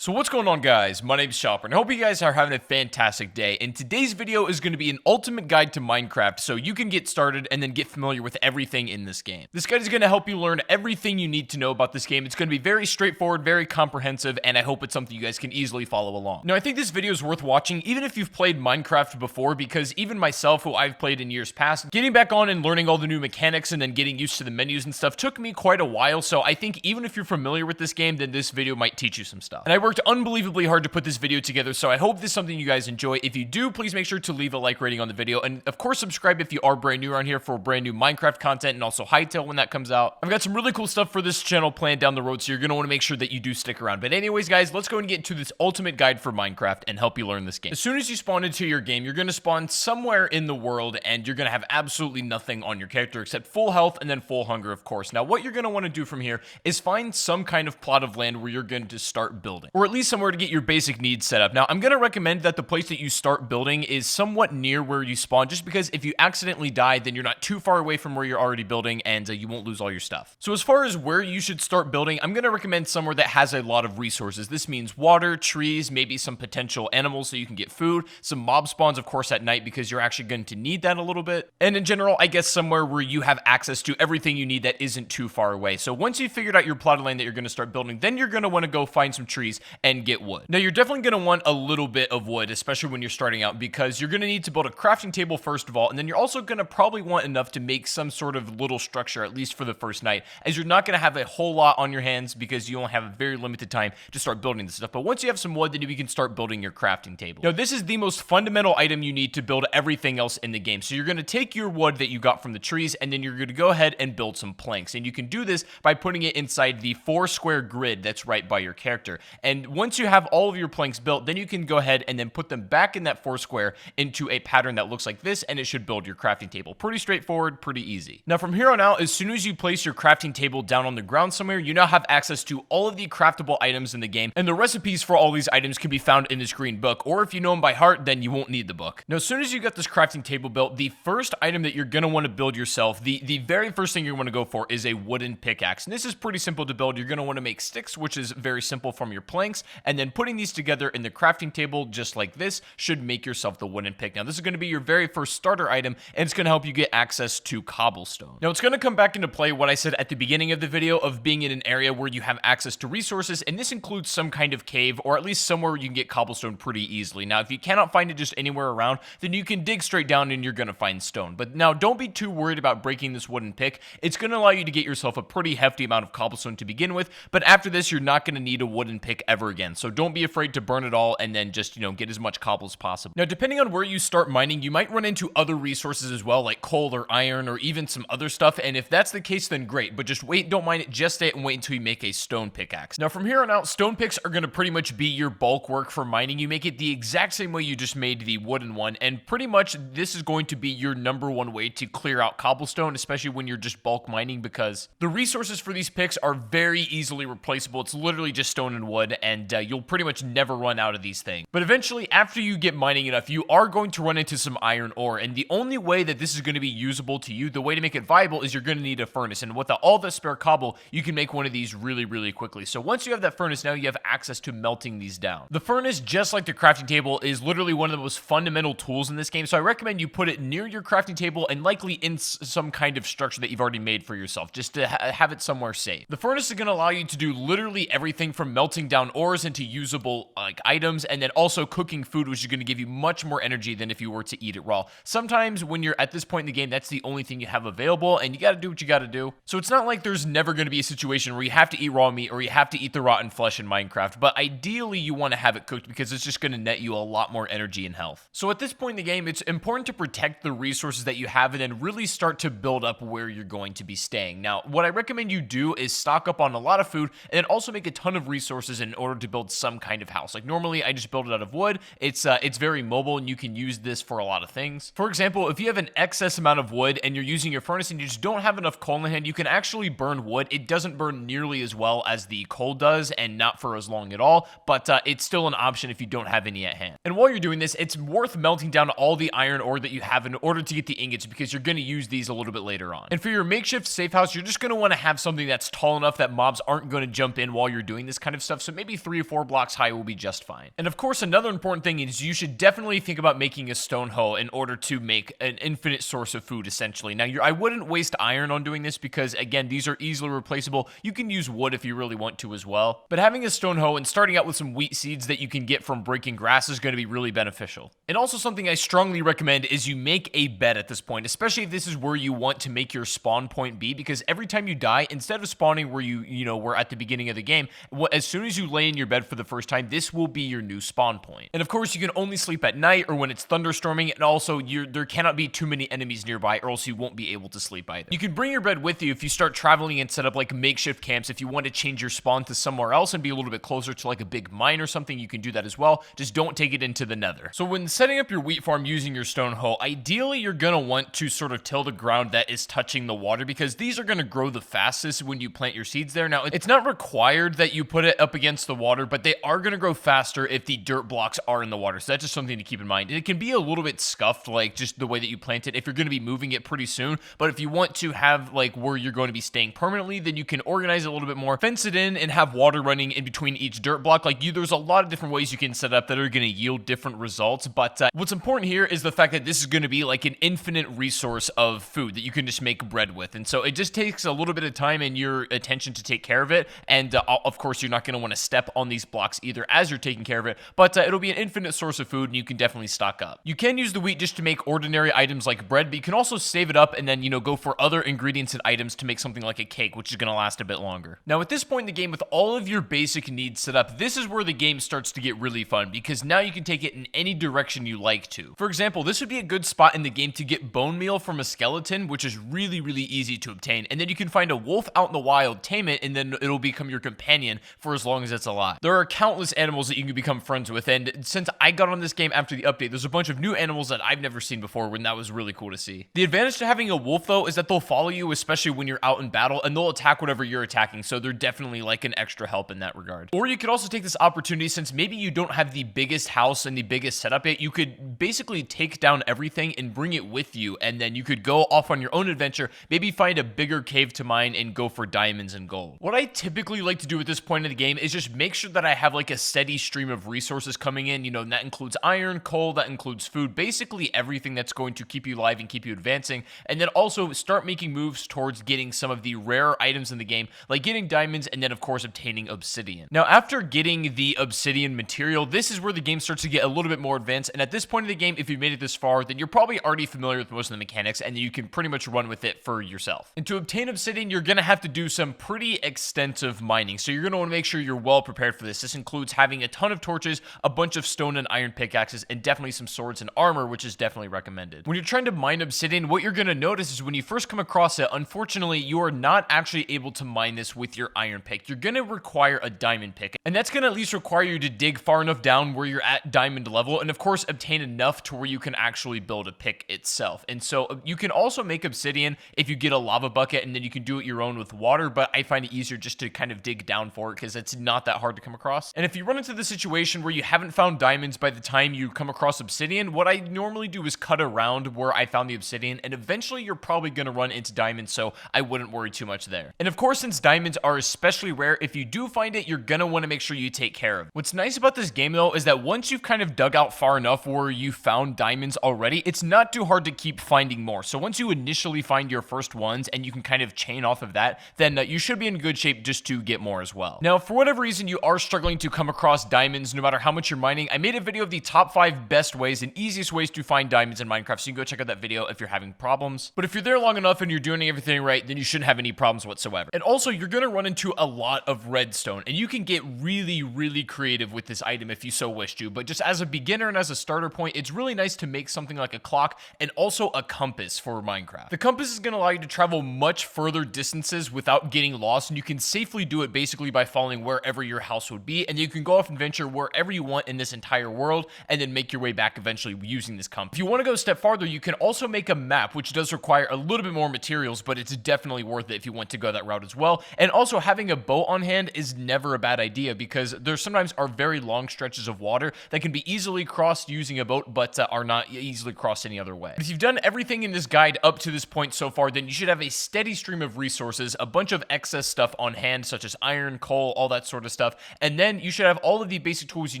So what's going on, guys? My name's Chopper, and I hope you guys are having a fantastic day. And today's video is going to be an ultimate guide to Minecraft so you can get started and then get familiar with everything in this game. This guide is going to help you learn everything you need to know about this game. It's going to be very straightforward, very comprehensive, and I hope it's something you guys can easily follow along. Now, I think this video is worth watching even if you've played Minecraft before, because even myself, who I've played in years past, getting back on and learning all the new mechanics and then getting used to the menus and stuff took me quite a while. So I think even if you're familiar with this game, then this video might teach you some stuff. And I worked unbelievably hard to put this video together, so I hope this is something you guys enjoy. If you do, please make sure to leave a like rating on the video, and of course subscribe if you are brand new around here for brand new Minecraft content, and also Hightail when that comes out. I've got some really cool stuff for this channel planned down the road, so you're going to want to make sure that you do stick around. But anyways, guys, let's go and get into this ultimate guide for Minecraft and help you learn this game. As soon as you spawn into your game, you're going to spawn somewhere in the world, and you're going to have absolutely nothing on your character except full health and then full hunger, of course. Now, what you're going to want to do from here is find some kind of plot of land where you're going to start building, or at least somewhere to get your basic needs set up. Now, I'm going to recommend that the place that you start building is somewhat near where you spawn, just because if you accidentally die, then you're not too far away from where you're already building, and you won't lose all your stuff. So as far as where you should start building, I'm going to recommend somewhere that has a lot of resources. This means water, trees, maybe some potential animals so you can get food, some mob spawns, of course, at night, because you're actually going to need that a little bit. And in general, I guess somewhere where you have access to everything you need that isn't too far away. So once you've figured out your plot of land that you're going to start building, then you're going to want to go find some trees and get wood. Now, you're definitely going to want a little bit of wood, especially when you're starting out, because you're going to need to build a crafting table first of all, and then you're also going to probably want enough to make some sort of little structure, at least for the first night, as you're not going to have a whole lot on your hands because you only have a very limited time to start building this stuff. But once you have some wood, then you can start building your crafting table. Now, this is the most fundamental item you need to build everything else in the game. So you're going to take your wood that you got from the trees, and then you're going to go ahead and build some planks. And you can do this by putting it inside the 4-square grid that's right by your character. And once you have all of your planks built, then you can go ahead and then put them back in that 4-square into a pattern that looks like this, and it should build your crafting table. Pretty straightforward, pretty easy. Now, from here on out, as soon as you place your crafting table down on the ground somewhere, you now have access to all of the craftable items in the game, and the recipes for all these items can be found in this green book, or if you know them by heart, then you won't need the book. Now, as soon as you got this crafting table built, the first item that you're going to want to build yourself, the very first thing you want to go for is a wooden pickaxe. And this is pretty simple to build. You're going to want to make sticks, which is very simple from your planks, and then putting these together in the crafting table just like this should make yourself the wooden pick. Now, this is going to be your very first starter item, and it's going to help you get access to cobblestone. Now, it's going to come back into play what I said at the beginning of the video of being in an area where you have access to resources, and this includes some kind of cave, or at least somewhere where you can get cobblestone pretty easily. Now, if you cannot find it just anywhere around, then you can dig straight down and you're going to find stone. But now, don't be too worried about breaking this wooden pick. It's going to allow you to get yourself a pretty hefty amount of cobblestone to begin with, but after this, you're not going to need a wooden pick ever again. So don't be afraid to burn it all and then just, get as much cobble as possible. Now, depending on where you start mining, you might run into other resources as well, like coal or iron or even some other stuff, and if that's the case, then great, but just wait, don't mine it just yet, and wait until you make a stone pickaxe. Now, from here on out, stone picks are going to pretty much be your bulk work for mining. You make it the exact same way you just made the wooden one, and pretty much this is going to be your #1 way to clear out cobblestone, especially when you're just bulk mining, because the resources for these picks are very easily replaceable. It's literally just stone and wood, and you'll pretty much never run out of these things. But eventually, after you get mining enough, you are going to run into some iron ore, and the only way that this is going to be usable to you, the way to make it viable, is you're going to need a furnace, and with all the spare cobble, you can make one of these really, really quickly. So once you have that furnace, now you have access to melting these down. The furnace, just like the crafting table, is literally one of the most fundamental tools in this game, so I recommend you put it near your crafting table and likely in some kind of structure that you've already made for yourself, just to have it somewhere safe. The furnace is going to allow you to do literally everything from melting down ores into usable items, and then also cooking food, which is going to give you much more energy than if you were to eat it raw. Sometimes when you're at this point in the game, that's the only thing you have available, and you got to do what you got to do. So it's not like there's never going to be a situation where you have to eat raw meat or you have to eat the rotten flesh in Minecraft, but ideally you want to have it cooked because it's just going to net you a lot more energy and health. So at this point in the game, it's important to protect the resources that you have and then really start to build up where you're going to be staying. Now, what I recommend you do is stock up on a lot of food and then also make a ton of resources in order to build some kind of house. Like normally I just build it out of wood. It's very mobile and you can use this for a lot of things. For example, if you have an excess amount of wood and you're using your furnace and you just don't have enough coal in hand, you can actually burn wood. It doesn't burn nearly as well as the coal does and not for as long at all, but it's still an option if you don't have any at hand. And while you're doing this, it's worth melting down all the iron ore that you have in order to get the ingots because you're going to use these a little bit later on. And for your makeshift safe house, you're just going to want to have something that's tall enough that mobs aren't going to jump in while you're doing this kind of stuff. So maybe be 3 or 4 blocks high will be just fine. And of course, another important thing is you should definitely think about making a stone hoe in order to make an infinite source of food, essentially. Now, I wouldn't waste iron on doing this because, again, these are easily replaceable. You can use wood if you really want to as well. But having a stone hoe and starting out with some wheat seeds that you can get from breaking grass is going to be really beneficial. And also something I strongly recommend is you make a bed at this point, especially if this is where you want to make your spawn point be, because every time you die, instead of spawning where you were at the beginning of the game, as soon as you lay in your bed for the first time, this will be your new spawn point. And of course, you can only sleep at night or when it's thunderstorming, and also there cannot be too many enemies nearby or else you won't be able to sleep either. You can bring your bed with you if you start traveling and set up like makeshift camps. If you want to change your spawn to somewhere else and be a little bit closer to like a big mine or something, you can do that as well. Just don't take it into the nether. So when setting up your wheat farm using your stone hoe, ideally you're going to want to sort of till the ground that is touching the water, because these are going to grow the fastest when you plant your seeds there. Now, it's not required that you put it up against the water, but they are going to grow faster if the dirt blocks are in the water. So that's just something to keep in mind. It can be a little bit scuffed, like just the way that you plant it, if you're going to be moving it pretty soon. But if you want to have like where you're going to be staying permanently, then you can organize it a little bit more, fence it in, and have water running in between each dirt block. There's a lot of different ways you can set up that are going to yield different results. But what's important here is the fact that this is going to be like an infinite resource of food that you can just make bread with. And so it just takes a little bit of time and your attention to take care of it. And of course, you're not going to want to step on these blocks either as you're taking care of it, but it'll be an infinite source of food and you can definitely stock up. You can use the wheat just to make ordinary items like bread, but you can also save it up and then, go for other ingredients and items to make something like a cake, which is going to last a bit longer. Now, at this point in the game, with all of your basic needs set up, this is where the game starts to get really fun, because now you can take it in any direction you like to. For example, this would be a good spot in the game to get bone meal from a skeleton, which is really, really easy to obtain. And then you can find a wolf out in the wild, tame it, and then it'll become your companion for as long as it's alive. There are countless animals that you can become friends with, and since I got on this game after the update, there's a bunch of new animals that I've never seen before, and that was really cool to see. The advantage to having a wolf, though, is that they'll follow you, especially when you're out in battle, and they'll attack whatever you're attacking, so they're definitely like an extra help in that regard. Or you could also take this opportunity, since maybe you don't have the biggest house and the biggest setup yet, you could basically take down everything and bring it with you, and then you could go off on your own adventure, maybe find a bigger cave to mine and go for diamonds and gold. What I typically like to do at this point in the game is just make sure that I have like a steady stream of resources coming in, and that includes iron, coal, that includes food, basically everything that's going to keep you alive and keep you advancing, and then also start making moves towards getting some of the rare items in the game, like getting diamonds, and then of course obtaining obsidian. Now, after getting the obsidian material, this is where the game starts to get a little bit more advanced, and at this point in the game, if you've made it this far, then you're probably already familiar with most of the mechanics, and you can pretty much run with it for yourself. And to obtain obsidian, you're going to have to do some pretty extensive mining, so you're going to want to make sure you're well prepared for this. This includes having a ton of torches, a bunch of stone and iron pickaxes, and definitely some swords and armor, which is definitely recommended. When you're trying to mine obsidian, what you're going to notice is when you first come across it, unfortunately, you are not actually able to mine this with your iron pick. You're going to require a diamond pick, and that's going to at least require you to dig far enough down where you're at diamond level, and of course, obtain enough to where you can actually build a pick itself. And so you can also make obsidian if you get a lava bucket, and then you can do it your own with water, but I find it easier just to kind of dig down for it because it's not that hard to come across. And if you run into the situation where you haven't found diamonds by the time you come across obsidian, what I normally do is cut around where I found the obsidian, and eventually you're probably going to run into diamonds, so I wouldn't worry too much there. And of course, since diamonds are especially rare, if you do find it, you're going to want to make sure you take care of it. What's nice about this game, though, is that once you've kind of dug out far enough where you found diamonds already, it's not too hard to keep finding more. So once you initially find your first ones and you can kind of chain off of that, then you should be in good shape just to get more as well. Now, for whatever reason you are struggling to come across diamonds, no matter how much you're mining, I made a video of the top 5 best ways and easiest ways to find diamonds in Minecraft, so you can go check out that video if you're having problems. But if you're there long enough and you're doing everything right, then you shouldn't have any problems whatsoever. And also, you're going to run into a lot of redstone, and you can get really, really creative with this item if you so wish to. But just as a beginner and as a starter point, it's really nice to make something like a clock and also a compass for Minecraft. The compass is going to allow you to travel much further distances without getting lost, and you can safely do it basically by following wherever your house would be, and you can go off and venture wherever you want in this entire world, and then make your way back eventually using this compass. If you want to go a step farther, you can also make a map, which does require a little bit more materials, but it's definitely worth it if you want to go that route as well. And also, having a boat on hand is never a bad idea, because there sometimes are very long stretches of water that can be easily crossed using a boat, but are not easily crossed any other way. If you've done everything in this guide up to this point so far, then you should have a steady stream of resources, a bunch of excess stuff on hand, such as iron, coal, all that sort of stuff, stuff. And then you should have all of the basic tools you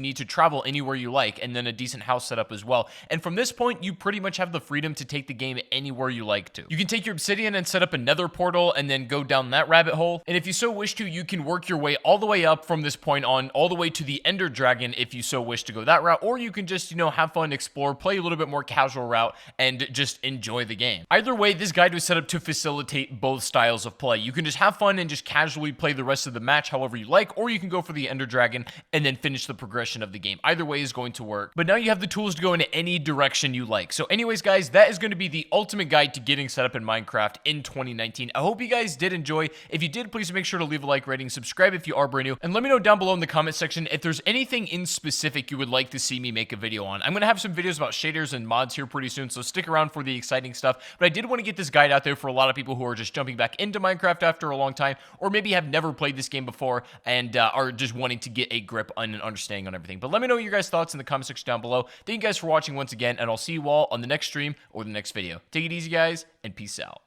need to travel anywhere you like, and then a decent house set up as well. And from this point, you pretty much have the freedom to take the game anywhere you like to. You can take your obsidian and set up another portal and then go down that rabbit hole. And if you so wish to, you can work your way all the way up from this point on, all the way to the Ender Dragon if you so wish to go that route, or you can just, have fun, explore, play a little bit more casual route, and just enjoy the game. Either way, this guide was set up to facilitate both styles of play. You can just have fun and just casually play the rest of the match however you like, or you can go for the Ender Dragon and then finish the progression of the game. Either way is going to work, but now you have the tools to go in any direction you like. So anyways, guys, that is going to be the ultimate guide to getting set up in Minecraft in 2019. I hope you guys did enjoy. If you did, please make sure to leave a like, rating, subscribe if you are brand new, and let me know down below in the comment section if there's anything in specific you would like to see me make a video on. I'm going to have some videos about shaders and mods here pretty soon, so stick around for the exciting stuff. But I did want to get this guide out there for a lot of people who are just jumping back into Minecraft after a long time, or maybe have never played this game before and are just wanting to get a grip on and understanding on everything. But let me know your guys' thoughts in the comment section down below. Thank you guys for watching once again, and I'll see you all on the next stream or the next video. Take it easy, guys, and peace out.